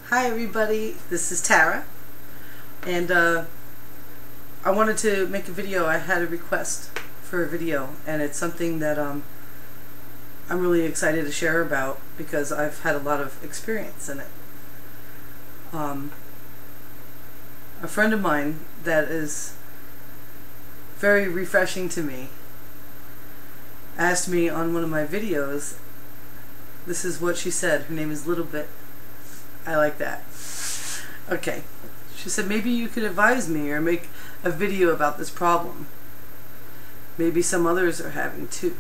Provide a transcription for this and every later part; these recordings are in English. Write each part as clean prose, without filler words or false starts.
Hi everybody, this is Tara, and I wanted to make a video. I had a request for a video, and it's something that I'm really excited to share about because I've had a lot of experience in it. A friend of mine that is very refreshing to me asked me on one of my videos, this is what she said, her name is LittleBit. I like that. Okay. She said, maybe you could advise me or make a video about this problem. Maybe some others are having too.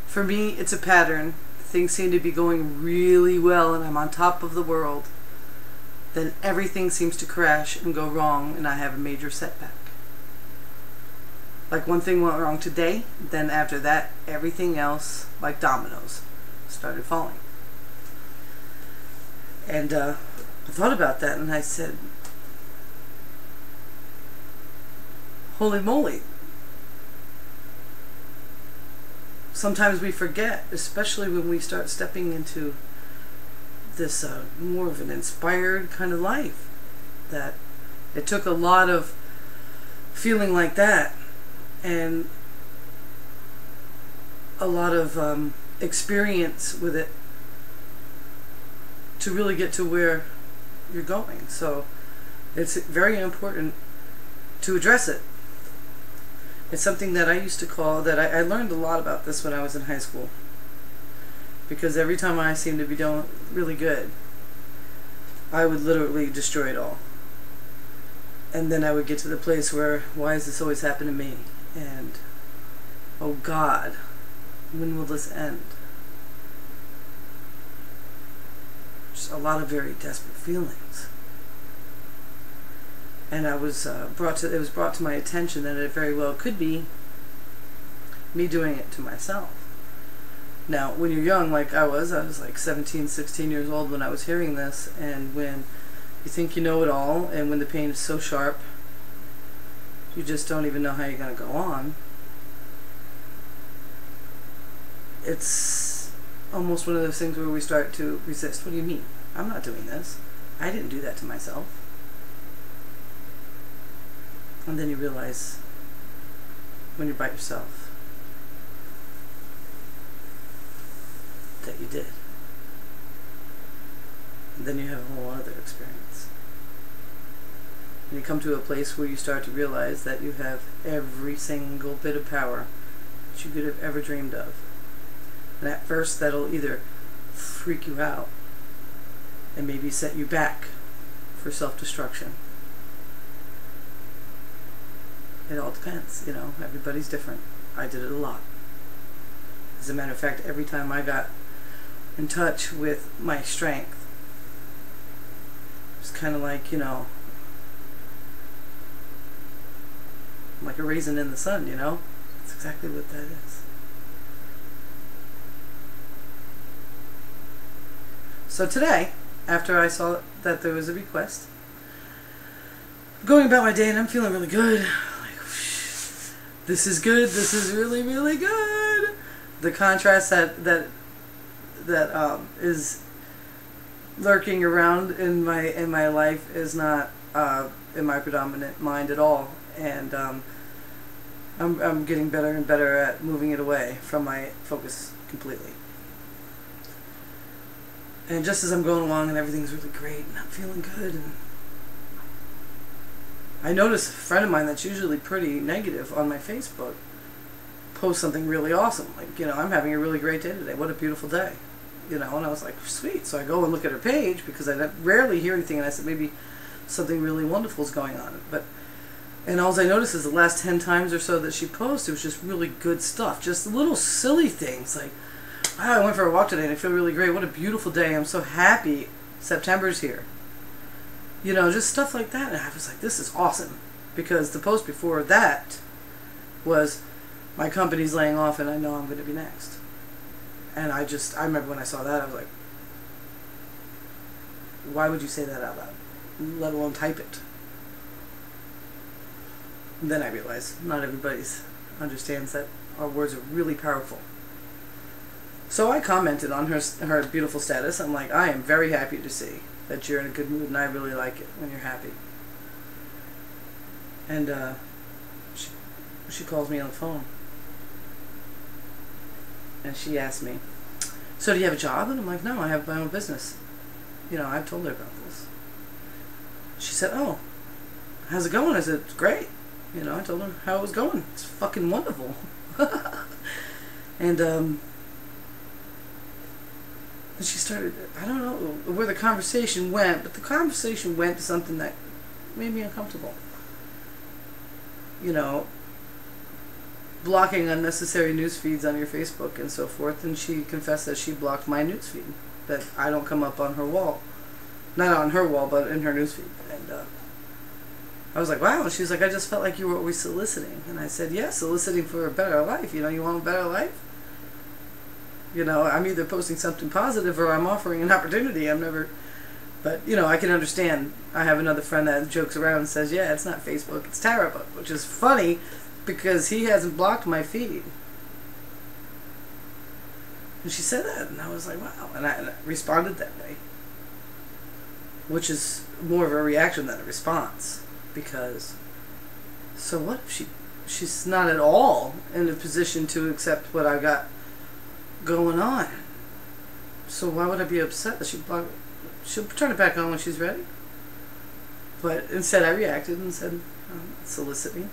For me, it's a pattern. Things seem to be going really well and I'm on top of the world. Then everything seems to crash and go wrong and I have a major setback. Like one thing went wrong today, then after that, everything else, like dominoes, started falling. And I thought about that and I said, holy moly. Sometimes we forget, especially when we start stepping into this more of an inspired kind of life, that it took a lot of feeling like that and a lot of experience with it to really get to where you're going. So it's very important to address it. It's something that I used to call, that I learned a lot about this when I was in high school, because every time I seemed to be doing really good, I would literally destroy it all. And then I would get to the place where, why does this always happen to me? And, oh God, when will this end? Just a lot of very desperate feelings. And it was brought to my attention that it very well could be me doing it to myself. Now, when you're young like I was like 17, 16 years old when I was hearing this, and when you think you know it all, and when the pain is so sharp, you just don't even know how you're going to go on. It's almost one of those things where we start to resist. What do you mean? I'm not doing this. I didn't do that to myself. And then you realize when you're by yourself that you did. And then you have a whole other experience. And you come to a place where you start to realize that you have every single bit of power that you could have ever dreamed of. And at first that'll either freak you out and maybe set you back for self-destruction. It all depends, you know, everybody's different. I did it a lot. As a matter of fact, every time I got in touch with my strength, it's kind of like, you know, like a raisin in the sun, you know? That's exactly what that is. So today, after I saw that there was a request, I'm going about my day and I'm feeling really good. Like, this is good. This is really, really good. The contrast that is lurking around in my life is not in my predominant mind at all, and I'm getting better and better at moving it away from my focus completely. And just as I'm going along and everything's really great and I'm feeling good, and I notice a friend of mine that's usually pretty negative on my Facebook post something really awesome, like, you know, I'm having a really great day today, what a beautiful day, you know. And I was like, sweet. So I go and look at her page because I rarely hear anything, and I said maybe something really wonderful is going on. And all I noticed is the last 10 times or so that she posted, it was just really good stuff, just little silly things like, wow, I went for a walk today and I feel really great. What a beautiful day. I'm so happy. September's here. You know, just stuff like that. And I was like, this is awesome. Because the post before that was, my company's laying off and I know I'm going to be next. And I remember when I saw that, I was like, why would you say that out loud? Let alone type it. And then I realized not everybody understands that our words are really powerful. So I commented on her beautiful status. I'm like, I am very happy to see that you're in a good mood, and I really like it when you're happy. And she calls me on the phone, and she asked me, so do you have a job? And I'm like, no, I have my own business. You know, I've told her about this. She said, oh, how's it going? I said, it's great. You know, I told her how it was going. It's fucking wonderful. And she started, I don't know where the conversation went, but the conversation went to something that made me uncomfortable. You know, blocking unnecessary news feeds on your Facebook and so forth, and she confessed that she blocked my news feed, that I don't come up on her wall. Not on her wall, but in her news feed. And I was like, wow. And she was like, I just felt like you were always soliciting. And I said, yeah, soliciting for a better life. You know, you want a better life? You know, I'm either posting something positive or I'm offering an opportunity. I'm never... But, you know, I can understand. I have another friend that jokes around and says, yeah, it's not Facebook, it's TaraBook, which is funny because he hasn't blocked my feed. And she said that, and I was like, wow. And I responded that way, which is more of a reaction than a response. Because, so what if she's not at all in a position to accept what I got going on? So why would I be upset that she blocked? She'll turn it back on when she's ready. But instead I reacted and said, soliciting.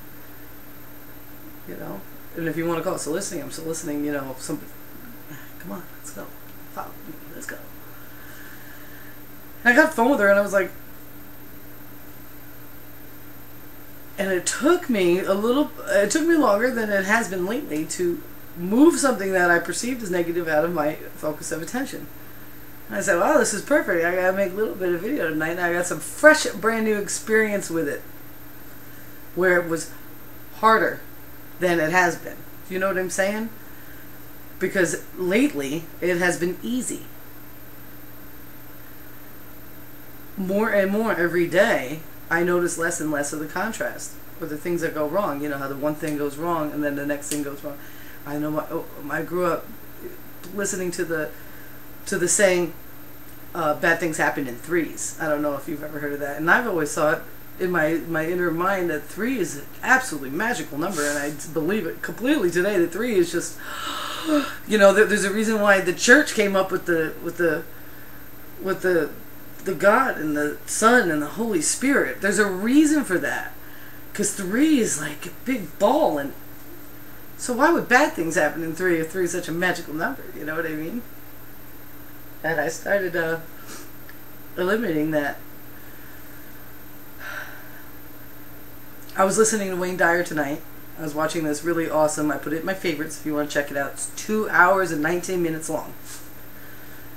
You know? And if you want to call it soliciting, I'm soliciting, you know, somebody. Come on, let's go. Follow me, let's go. And I got the phone with her and I was like, and it took me longer than it has been lately to move something that I perceived as negative out of my focus of attention. And I said, wow, this is perfect. I gotta make a little bit of video tonight, and I got some fresh, brand new experience with it. Where it was harder than it has been. Do you know what I'm saying? Because lately, it has been easy. More and more every day, I notice less and less of the contrast. Or the things that go wrong. You know how the one thing goes wrong, and then the next thing goes wrong. I know I grew up listening to the saying, bad things happen in threes. I don't know if you've ever heard of that. And I've always thought in my inner mind that 3 is an absolutely magical number, and I believe it completely today. That 3 is just, you know, there's a reason why the church came up with the God and the Son and the Holy Spirit. There's a reason for that, because 3 is like a big ball, and so why would bad things happen in 3 if 3 is such a magical number? You know what I mean? And I started eliminating that. I was listening to Wayne Dyer tonight. I was watching this really awesome, I put it in my favorites if you want to check it out. It's 2 hours and 19 minutes long.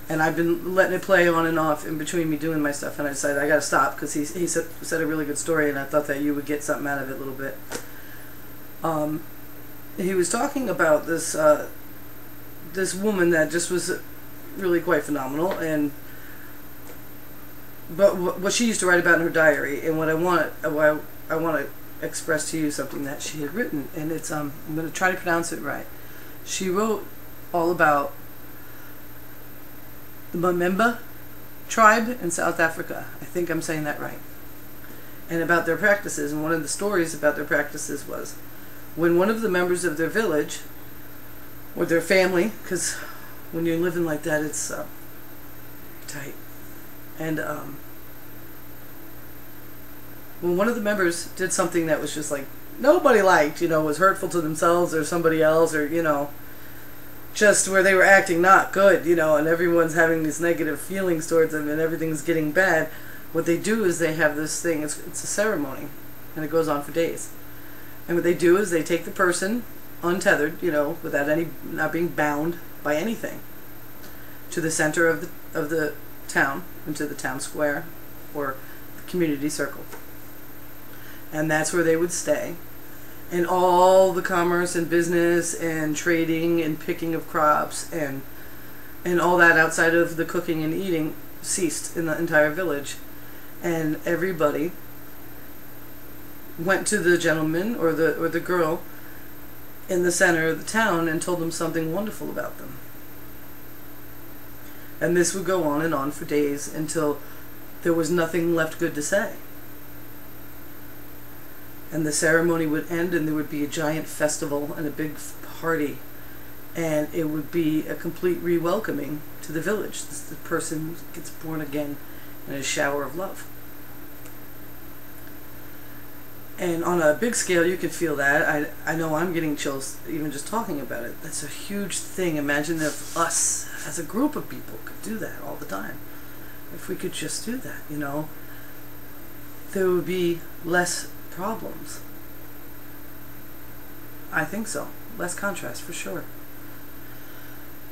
And I've been letting it play on and off in between me doing my stuff, and I decided I gotta stop because he said a really good story, and I thought that you would get something out of it a little bit. He was talking about this this woman that just was really quite phenomenal, but what she used to write about in her diary, and what I want to express to you something that she had written, and it's I'm going to try to pronounce it right. She wrote all about the Mamemba tribe in South Africa. I think I'm saying that right. And about their practices, and one of the stories about their practices was when one of the members of their village or their family, because when you're living like that, it's tight. And when one of the members did something that was just like nobody liked, you know, was hurtful to themselves or somebody else, or, you know, just where they were acting not good, you know, and everyone's having these negative feelings towards them and everything's getting bad, what they do is they have this thing, it's a ceremony, and it goes on for days. And what they do is they take the person untethered, you know, without not being bound by anything, to the center of the town, into the town square or the community circle. And that's where they would stay. And all the commerce and business and trading and picking of crops and all that outside of the cooking and eating ceased in the entire village. And everybody went to the gentleman or the girl in the center of the town and told them something wonderful about them. And this would go on and on for days until there was nothing left good to say. And the ceremony would end, and there would be a giant festival and a big party, and it would be a complete re-welcoming to the village. The person gets born again in a shower of love. And on a big scale, you can feel that. I know I'm getting chills even just talking about it. That's a huge thing. Imagine if us, as a group of people, could do that all the time. If we could just do that, you know, there would be less problems. I think so. Less contrast, for sure.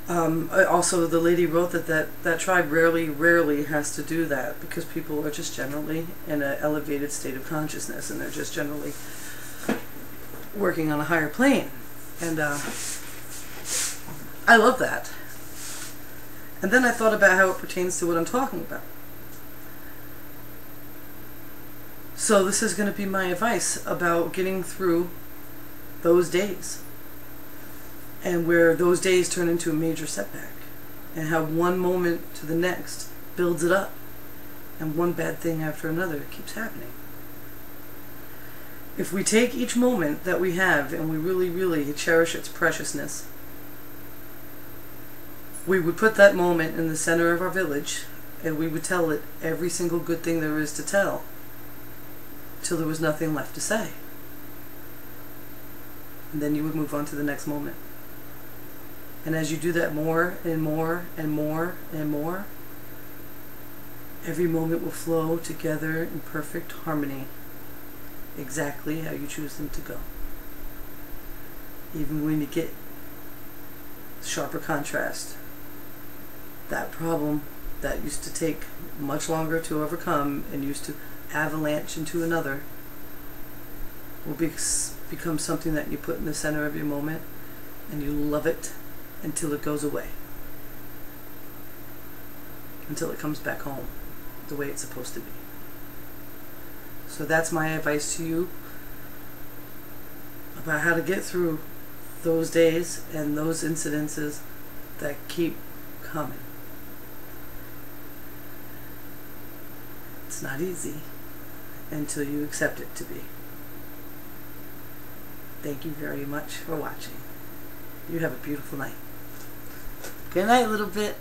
Also, the lady wrote that tribe rarely has to do that, because people are just generally in an elevated state of consciousness, and they're just generally working on a higher plane. And I love that. And then I thought about how it pertains to what I'm talking about. So this is going to be my advice about getting through those days, and where those days turn into a major setback, and how one moment to the next builds it up, and one bad thing after another keeps happening. If we take each moment that we have and we really cherish its preciousness, we would put that moment in the center of our village, and we would tell it every single good thing there is to tell, till there was nothing left to say. And then you would move on to the next moment. And as you do that more and more and more and more, every moment will flow together in perfect harmony, exactly how you choose them to go. Even when you get sharper contrast, that problem that used to take much longer to overcome and used to avalanche into another will become something that you put in the center of your moment, and you love it until it goes away, until it comes back home the way it's supposed to be. So that's my advice to you about how to get through those days and those incidences that keep coming. It's not easy until you accept it to be. Thank you very much for watching. You have a beautiful night. Good night, LittleBit.